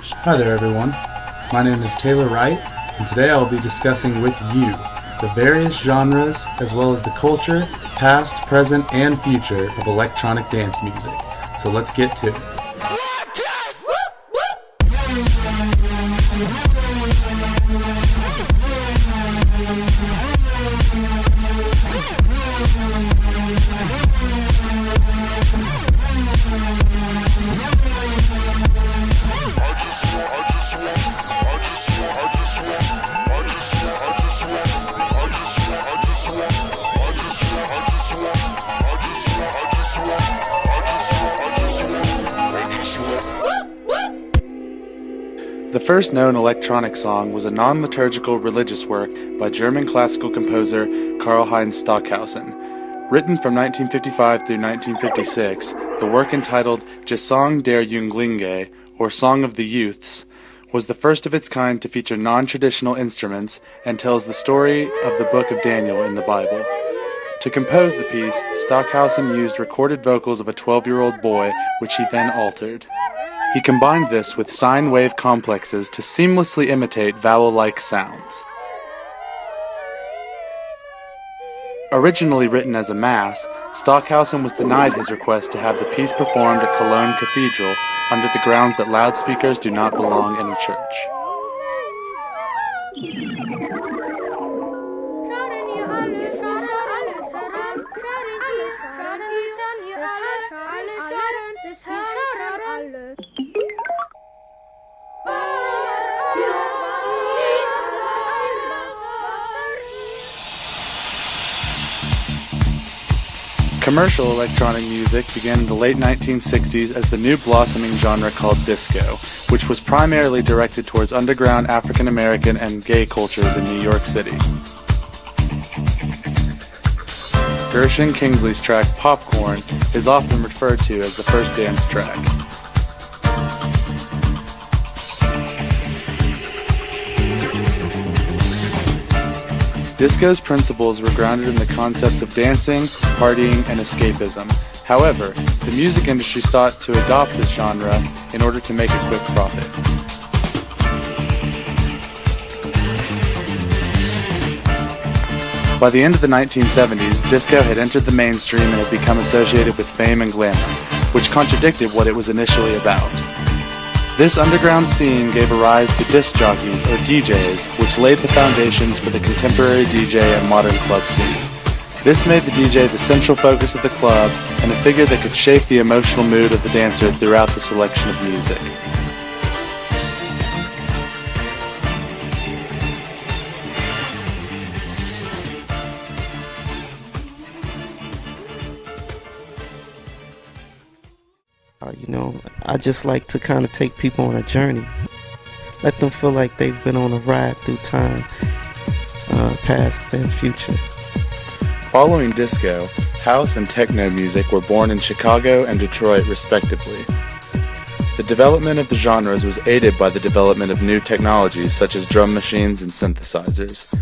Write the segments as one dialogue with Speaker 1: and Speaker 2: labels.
Speaker 1: Hi there everyone, my name is Taylor Wright, and today I will be discussing with you the various genres as well as the culture, past, present, and future of electronic dance music. So let's get to it. The first known electronic song was a non-liturgical religious work by German classical composer Karl-Heinz Stockhausen. Written from 1955 through 1956, the work entitled Gesang der Jünglinge, or Song of the Youths, was the first of its kind to feature non-traditional instruments and tells the story of the Book of Daniel in the Bible. To compose the piece, Stockhausen used recorded vocals of a 12-year-old boy, which he then altered. He combined this with sine wave complexes to seamlessly imitate vowel-like sounds. Originally written as a mass, Stockhausen was denied his request to have the piece performed at Cologne Cathedral under the grounds that loudspeakers do not belong in a church. Commercial electronic music began in the late 1960s as the new blossoming genre called disco, which was primarily directed towards underground African American and gay cultures in New York City. Gershon Kingsley's track Popcorn is often referred to as the first dance track. Disco's principles were grounded in the concepts of dancing, partying, and escapism. However, the music industry sought to adopt this genre in order to make a quick profit. By the end of the 1970s, disco had entered the mainstream and had become associated with fame and glamour, which contradicted what it was initially about. This underground scene gave a rise to disc jockeys, or DJs, which laid the foundations for the contemporary DJ and modern club scene. This made the DJ the central focus of the club and a figure that could shape the emotional mood of the dancer throughout the selection of music.
Speaker 2: I just like to kind of take people on a journey. Let them feel like they've been on a ride through time, past and future.
Speaker 1: Following disco, house and techno music were born in Chicago and Detroit respectively. The development of the genres was aided by the development of new technologies such as drum machines and synthesizers.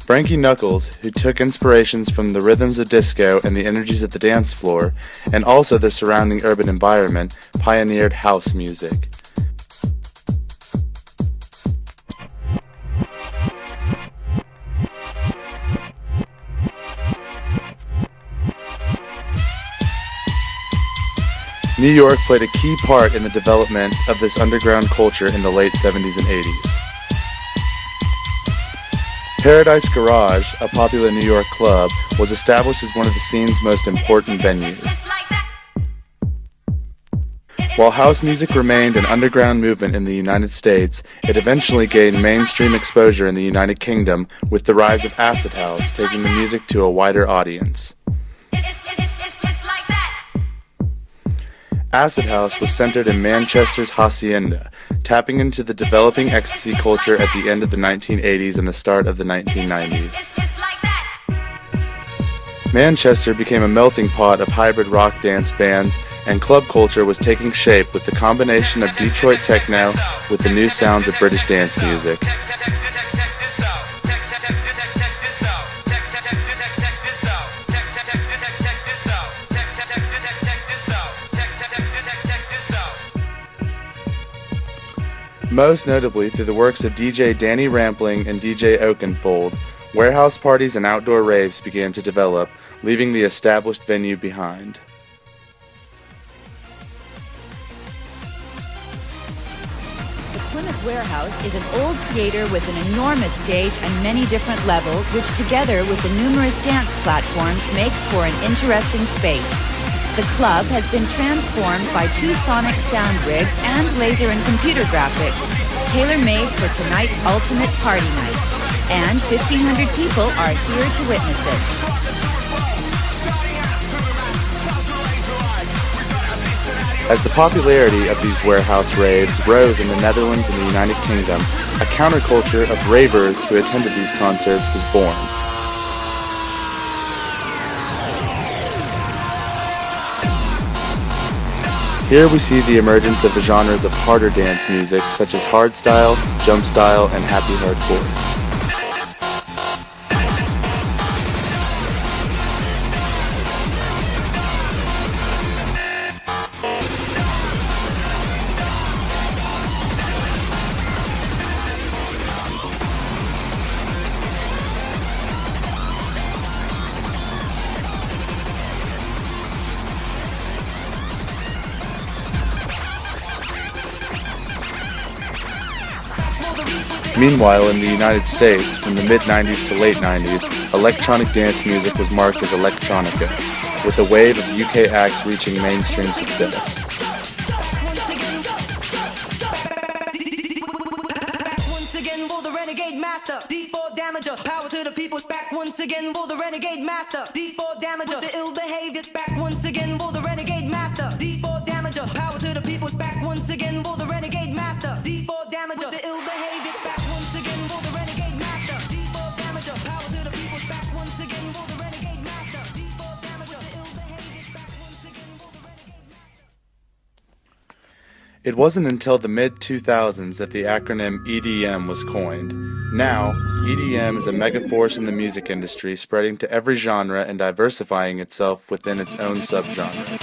Speaker 1: Frankie Knuckles, who took inspirations from the rhythms of disco and the energies of the dance floor, and also the surrounding urban environment, pioneered house music. New York played a key part in the development of this underground culture in the late 70s and 80s. Paradise Garage, a popular New York club, was established as one of the scene's most important venues. While house music remained an underground movement in the United States, it eventually gained mainstream exposure in the United Kingdom with the rise of acid house, taking the music to a wider audience. Acid house was centered in Manchester's Hacienda, tapping into the developing ecstasy culture at the end of the 1980s and the start of the 1990s. Manchester became a melting pot of hybrid rock dance bands, and club culture was taking shape with the combination of Detroit techno with the new sounds of British dance music. Most notably through the works of DJ Danny Rampling and DJ Oakenfold, warehouse parties and outdoor raves began to develop, leaving the established venue behind.
Speaker 3: The Plymouth Warehouse is an old theater with an enormous stage and many different levels, which together with the numerous dance platforms makes for an interesting space. The club has been transformed by two sonic sound rigs and laser and computer graphics, tailor-made for tonight's ultimate party night. And 1,500 people are here to witness it.
Speaker 1: As the popularity of these warehouse raves rose in the Netherlands and the United Kingdom, a counterculture of ravers who attended these concerts was born. Here we see the emergence of the genres of harder dance music such as hardstyle, jumpstyle, and happy hardcore. Meanwhile, in the United States, from the mid-90s to late 90s, electronic dance music was marked as electronica, with a wave of UK acts reaching mainstream success.
Speaker 4: Once again, will the renegade master, D4 damager, power to the people, back once again, will the renegade master, D4 damager, with the ill behavior, back once again, will the renegade master, D4 damager, power to the people, back once again, will the renegade master, D4 damager, with the ill behavior, back once again, will the renegade master, D4 damager, power to the people, back once again, will the renegade master, D4 damager, the ill behavior, back once again, will the renegade master.
Speaker 1: It wasn't until the mid-2000s that the acronym EDM was coined. Now, EDM is a megaforce in the music industry, spreading to every genre and diversifying itself within its own subgenres.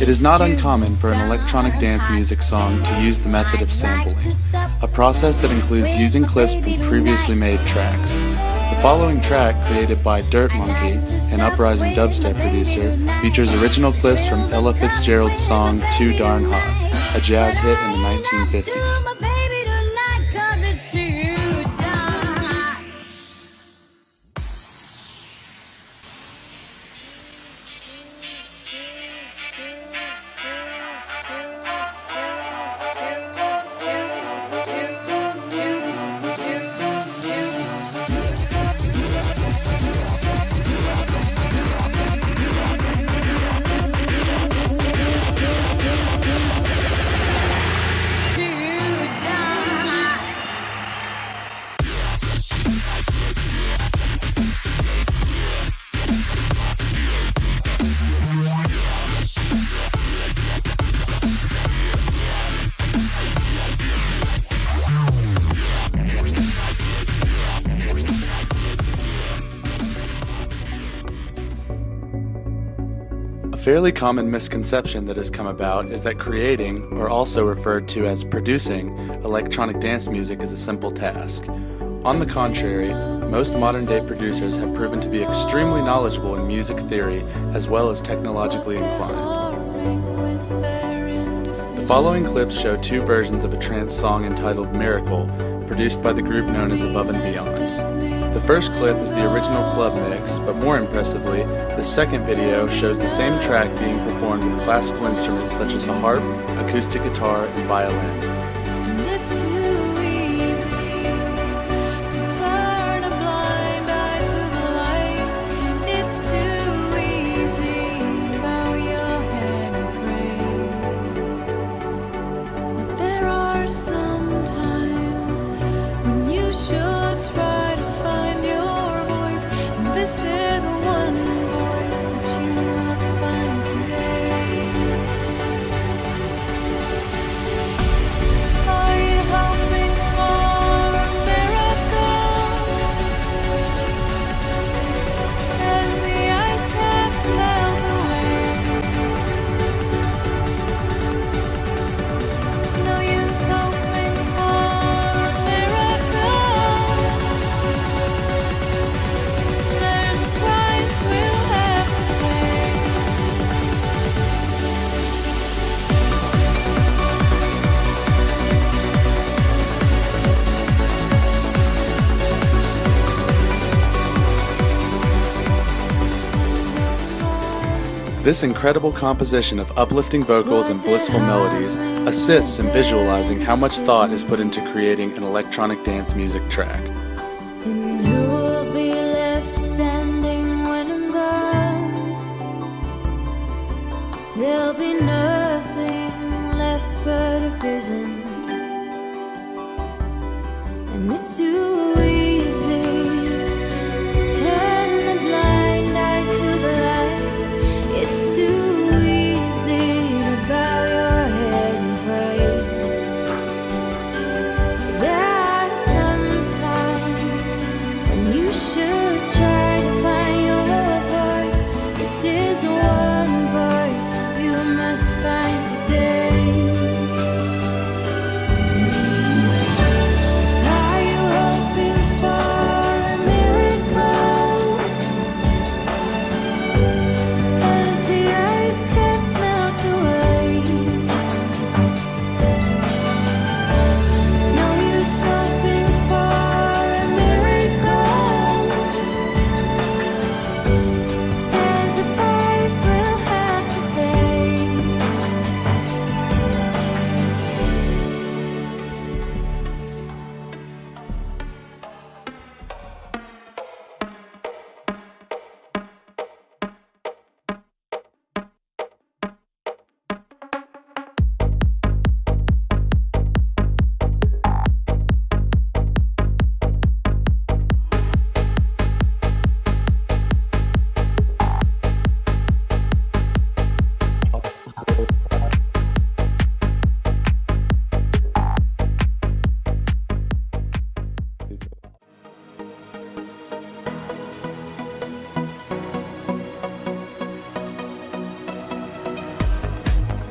Speaker 1: It is not uncommon for an electronic dance music song to use the method of sampling, a process that includes using clips from previously made tracks. The following track, created by Dirt Monkey, an uprising dubstep producer, features original clips from Ella Fitzgerald's song Too Darn Hot, a jazz hit in the 1950s. A fairly common misconception that has come about is that creating, or also referred to as producing, electronic dance music is a simple task. On the contrary, most modern-day producers have proven to be extremely knowledgeable in music theory as well as technologically inclined. The following clips show two versions of a trance song entitled Miracle, produced by the group known as Above and Beyond. The first clip is the original club mix, but more impressively, the second video shows the same track being performed with classical instruments such as the harp, acoustic guitar, and violin.
Speaker 5: Are you home?
Speaker 1: This incredible composition of uplifting vocals and blissful melodies assists in visualizing how much thought is put into creating an electronic dance music track.
Speaker 5: And who will be left standing when I'm gone? There'll be nothing left but a vision. And it's too easy to turn a blind eye to the light. It's too easy to bow your head and pray. There are some times when you should try to find your voice. This is one voice that you must find today. Are you hoping for a miracle? As the ice caps melt away, no use hoping for a miracle. There's a price we'll have to pay.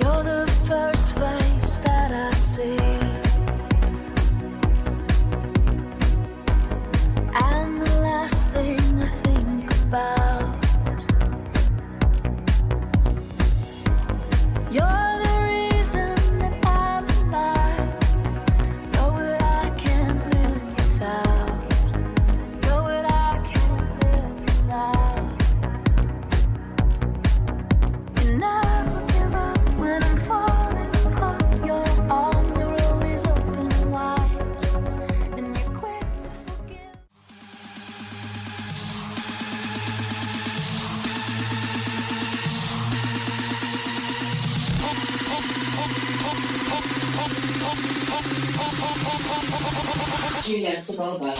Speaker 5: You're the first face that I see, and the last thing I think about. You're the reason that I'm alive. You're what I can't live without. You're what I can't live without. You never give up when I'm falling apart. Your arms are always open wide, and you're quick to forgive.
Speaker 6: Juliet Saboba.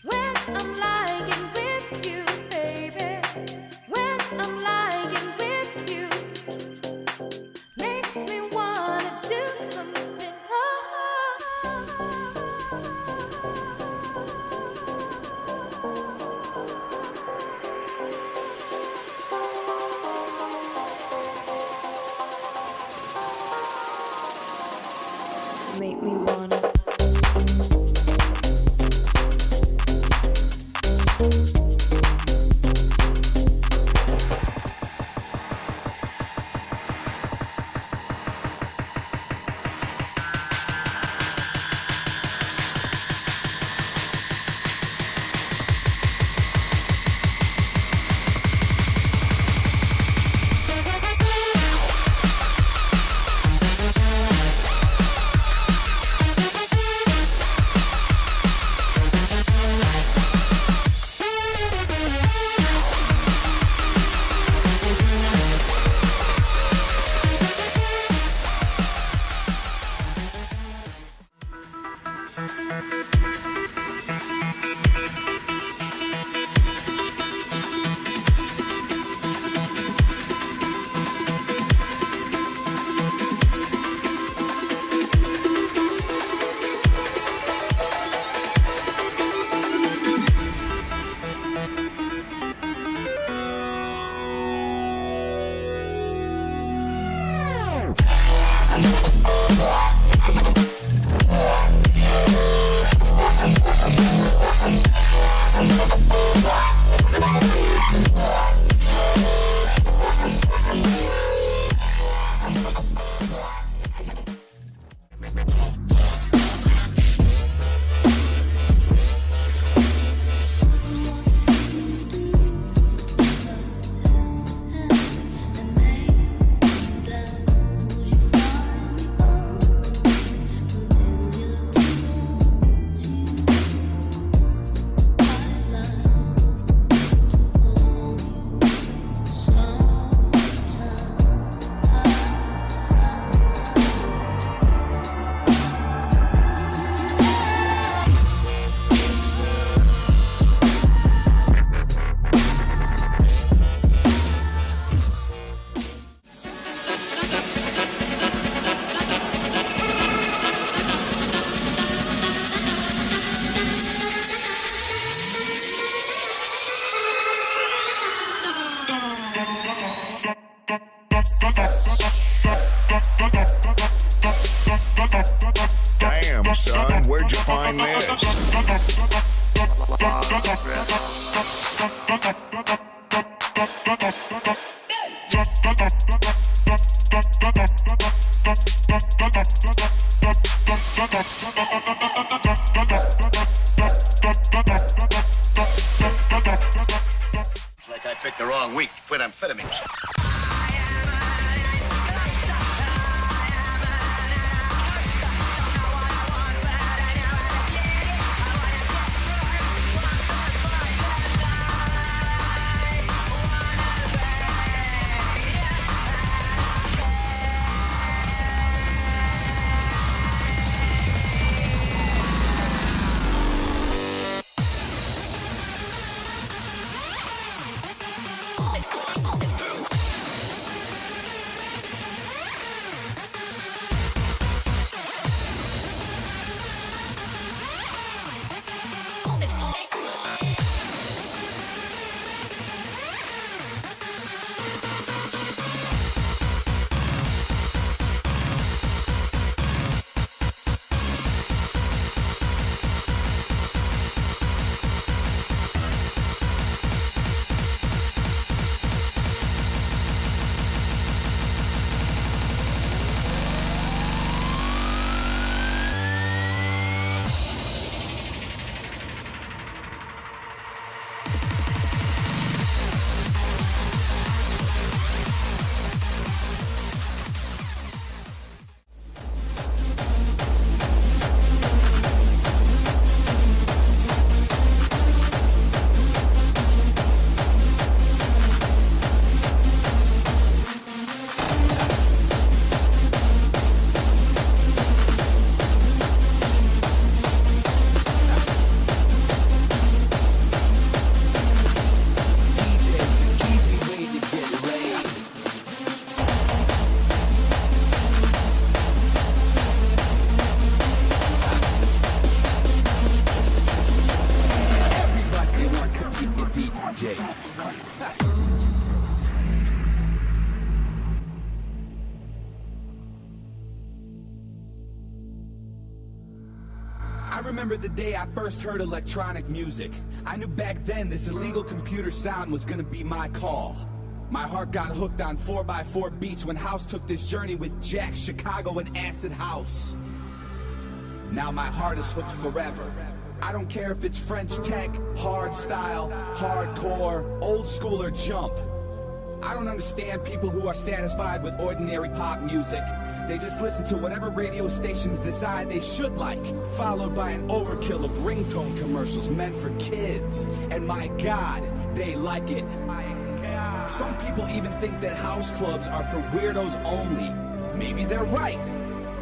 Speaker 5: When I'm lying with you, baby, when I'm lying with you, makes me wanna do something. Make me wanna.
Speaker 7: Damn, son, where'd you find this?
Speaker 8: It's like I picked the wrong week to quit amphetamines.
Speaker 9: I remember the day I first heard electronic music. I knew back then this illegal computer sound was gonna be my call. My heart got hooked on 4x4 beats when House took this journey with Jack, Chicago, and Acid House. Now my heart is hooked forever. I don't care if it's French tech, hard style, hardcore, old school, or jump. I don't understand people who are satisfied with ordinary pop music. They just listen to whatever radio stations decide they should like, followed by an overkill of ringtone commercials meant for kids. And my God, they like it. Some people even think that house clubs are for weirdos only. Maybe they're right.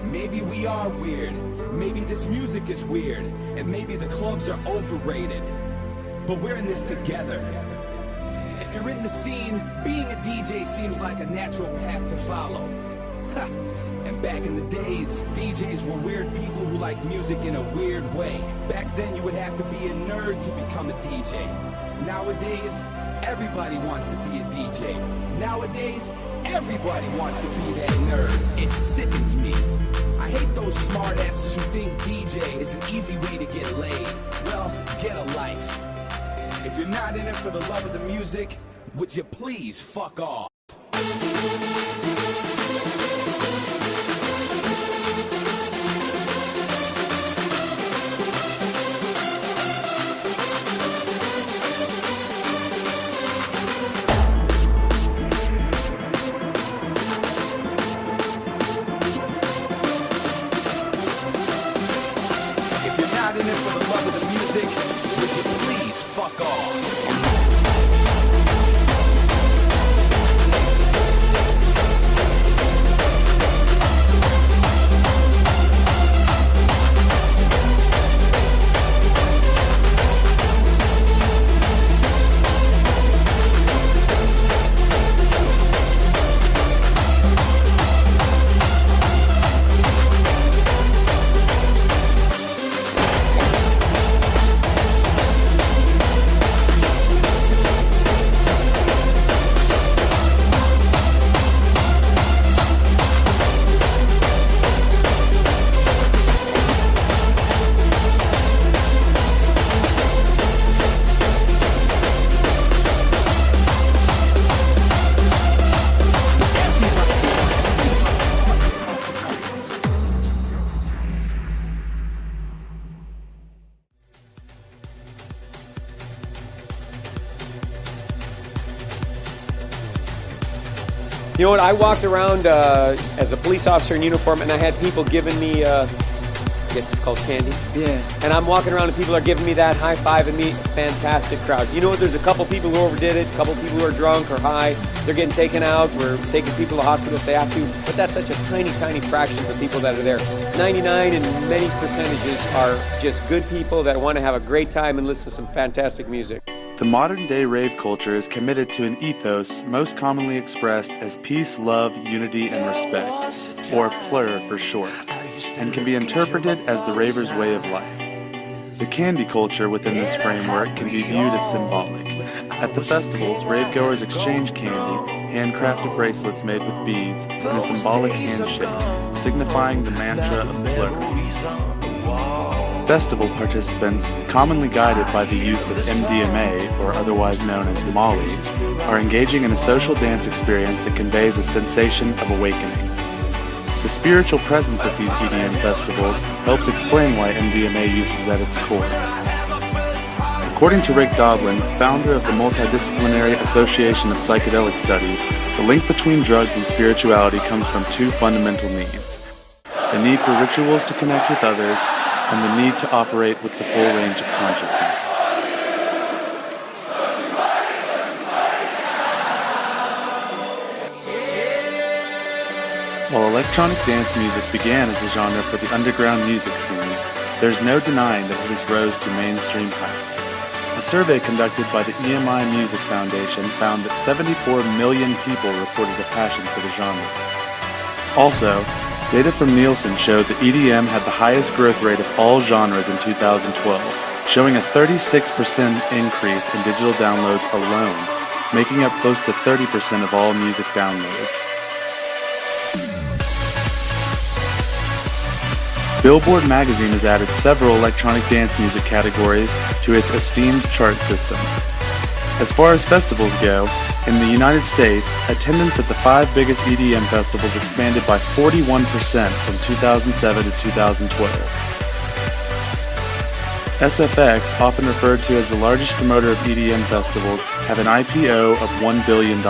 Speaker 9: Maybe we are weird. Maybe this music is weird. And maybe the clubs are overrated. But we're in this together. If you're in the scene, being a DJ seems like a natural path to follow. And back in the days, DJs were weird people who liked music in a weird way. Back then you would have to be a nerd to become a DJ. Nowadays, everybody wants to be a DJ. Nowadays, everybody wants to be that nerd. It sickens me. I hate those smartasses who think DJ is an easy way to get laid. Well, get a life. If you're not in it for the love of the music, would you please fuck off? If you're not in it for the love of the music, would you please fuck off?
Speaker 10: You know what, I walked around as a police officer in uniform and I had people giving me, I guess it's called candy.
Speaker 11: Yeah.
Speaker 10: And I'm walking around and people are giving me that, high-fiving me, fantastic crowd. You know what, there's a couple people who overdid it, a couple people who are drunk or high, they're getting taken out, we're taking people to the hospital if they have to, but that's such a tiny, tiny fraction of the people that are there. 99 and many percentages are just good people that want to have a great time and listen to some fantastic music.
Speaker 1: The modern-day rave culture is committed to an ethos most commonly expressed as peace, love, unity, and respect, or PLUR for short, and can be interpreted as the raver's way of life. The candy culture within this framework can be viewed as symbolic. At the festivals, ravegoers exchange candy, handcrafted bracelets made with beads, and a symbolic handshake, signifying the mantra of PLUR. Festival participants, commonly guided by the use of MDMA, or otherwise known as Molly, are engaging in a social dance experience that conveys a sensation of awakening. The spiritual presence at these EDM festivals helps explain why MDMA use is at its core. According to Rick Doblin, founder of the Multidisciplinary Association of Psychedelic Studies, the link between drugs and spirituality comes from two fundamental needs: the need for rituals to connect with others, and the need to operate with the full range of consciousness. While electronic dance music began as a genre for the underground music scene, there's no denying that it has rose to mainstream heights. A survey conducted by the EMI Music Foundation found that 74 million people reported a passion for the genre. Also, data from Nielsen showed that EDM had the highest growth rate of all genres in 2012, showing a 36% increase in digital downloads alone, making up close to 30% of all music downloads. Billboard magazine has added several electronic dance music categories to its esteemed chart system. As far as festivals go, in the United States, attendance at the 5 biggest EDM festivals expanded by 41% from 2007 to 2012. SFX, often referred to as the largest promoter of EDM festivals, have an IPO of $1 billion.